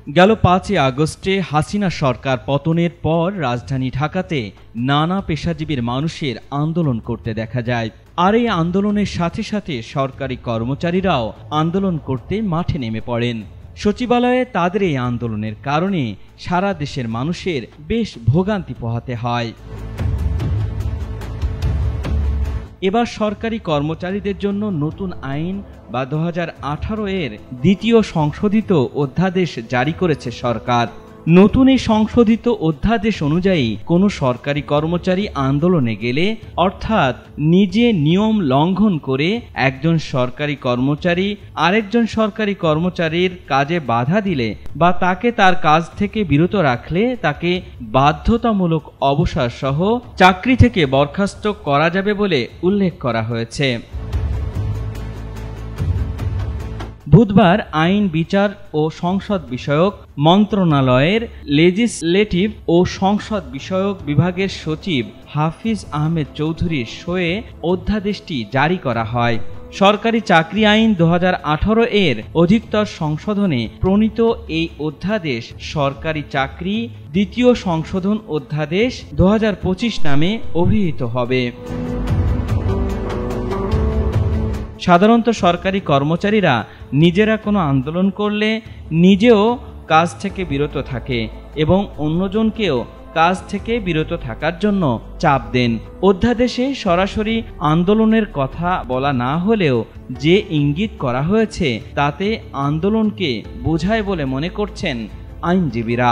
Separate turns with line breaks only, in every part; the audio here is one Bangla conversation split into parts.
গেল 5 আগস্টে হাসিনা সরকার পতনের পর রাজধানী ঢাকাতে নানা পেশাজীবীর মানুষের আন্দোলন করতে দেখা যায়। আর এই আন্দোলনের সাথে সাথে সরকারি কর্মচারীরাও আন্দোলন করতে মাঠে নেমে পড়েন। সচিবালয়ে তাদের এই আন্দোলনের কারণে সারা দেশের মানুষের বেশ ভোগান্তি পোহাতে হয়। এবার সরকারি কর্মচারীদের জন্য নতুন আইন বা 2018 এর দ্বিতীয় সংশোধিত অধ্যাদেশ জারি করেছে সরকার। নতুন এই সংশোধিত অধ্যাদেশ অনুযায়ী কোনো সরকারি কর্মচারী আন্দোলনে গেলে, অর্থাৎ নিজে নিয়ম লঙ্ঘন করে একজন সরকারি কর্মচারী আরেকজন সরকারি কর্মচারীর কাজে বাধা দিলে বা তাকে তার কাজ থেকে বিরত রাখলে তাকে বাধ্যতামূলক অবসর সহ চাকরি থেকে বরখাস্ত করা যাবে বলে উল্লেখ করা হয়েছে। বুধবার আইন, বিচার ও সংসদ বিষয়ক মন্ত্রণালয়ের লেজিসলেটিভ ও সংসদ বিষয়ক বিভাগের সচিব হাফিজ আহমেদ চৌধুরীর সয়ে অধ্যাদেশটি জারি করা হয়। সরকারি চাকরি আইন 2018 এর অধিকতর সংশোধনে প্রণীত এই অধ্যাদেশ সরকারি চাকরি দ্বিতীয় সংশোধন অধ্যাদেশ 2025 নামে অভিহিত হবে। সাধারণত সরকারি কর্মচারীরা নিজেরা কোনো আন্দোলন করলে নিজেও কাজ থেকে বিরত থাকে এবং অন্যজনকেও কাজ থেকে বিরত থাকার জন্য চাপ দেন। অধ্যাদেশে সরাসরি আন্দোলনের কথা বলা না হলেও যে ইঙ্গিত করা হয়েছে তাতে আন্দোলনকে বোঝায় বলে মনে করছেন আইনজীবীরা।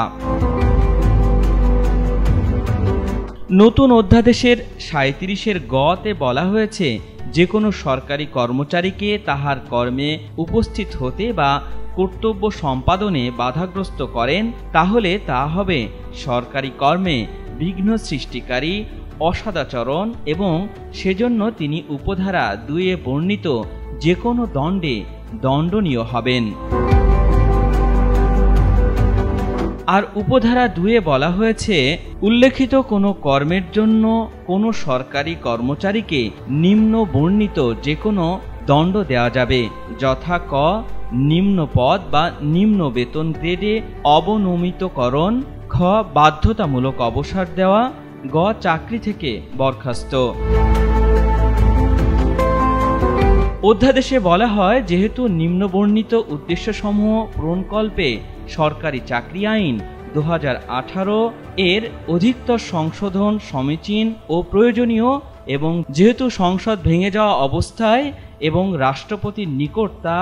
নতুন অধ্যাদেশের 37 গ-তে বলা হয়েছে, যে কোনো সরকারি কর্মচারীকে তাহার কর্মে উপস্থিত হতে বা কর্তব্য সম্পাদনে বাধাগ্রস্ত করেন তাহলে তা হবে সরকারি কর্মে বিঘ্ন সৃষ্টিকারী অসদাচরণ এবং সেজন্য তিনি উপধারা 2-এ বর্ণিত যে কোনো দণ্ডে দণ্ডনীয় হবেন। আর উপধারা 2-এ বলা হয়েছে, উল্লেখিত কোনো কর্মের জন্য কোনো সরকারি কর্মচারীকে নিম্ন বর্ণিত যে কোনো দণ্ড দেওয়া যাবে, যথা ক নিম্ন পদ বা নিম্ন বেতন গ্রেডে অবনমিতকরণ, খ বাধ্যতামূলক অবসর দেওয়া, গ চাকরি থেকে বরখাস্ত। অধ্যাদেশে বলা হয়, যেহেতু নিম্নবর্ণিত উদ্দেশ্যসমূহ পূরণকল্পে সরকারি চাকরি আইন 2018 এর অধিকতর সংশোধন সমীচীন ও প্রয়োজনীয় এবং যেহেতু সংসদ ভেঙে যাওয়া অবস্থায় এবং রাষ্ট্রপতির নিকট তা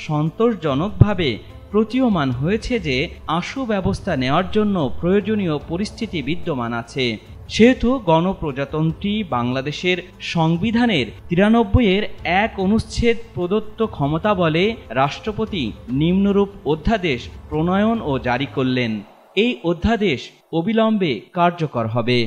সন্তোষজনকভাবে প্রতীয়মান হয়েছে যে আশু ব্যবস্থা নেওয়ার জন্য প্রয়োজনীয় পরিস্থিতি বিদ্যমান আছে, সেহেতু গণপ্রজাতন্ত্রী বাংলাদেশের সংবিধানের 93-এর 1 অনুচ্ছেদ প্রদত্ত ক্ষমতা বলে রাষ্ট্রপতি নিম্নরূপ অধ্যাদেশ প্রণয়ন ও জারি করলেন। এই অধ্যাদেশ অবিলম্বে কার্যকর হবে।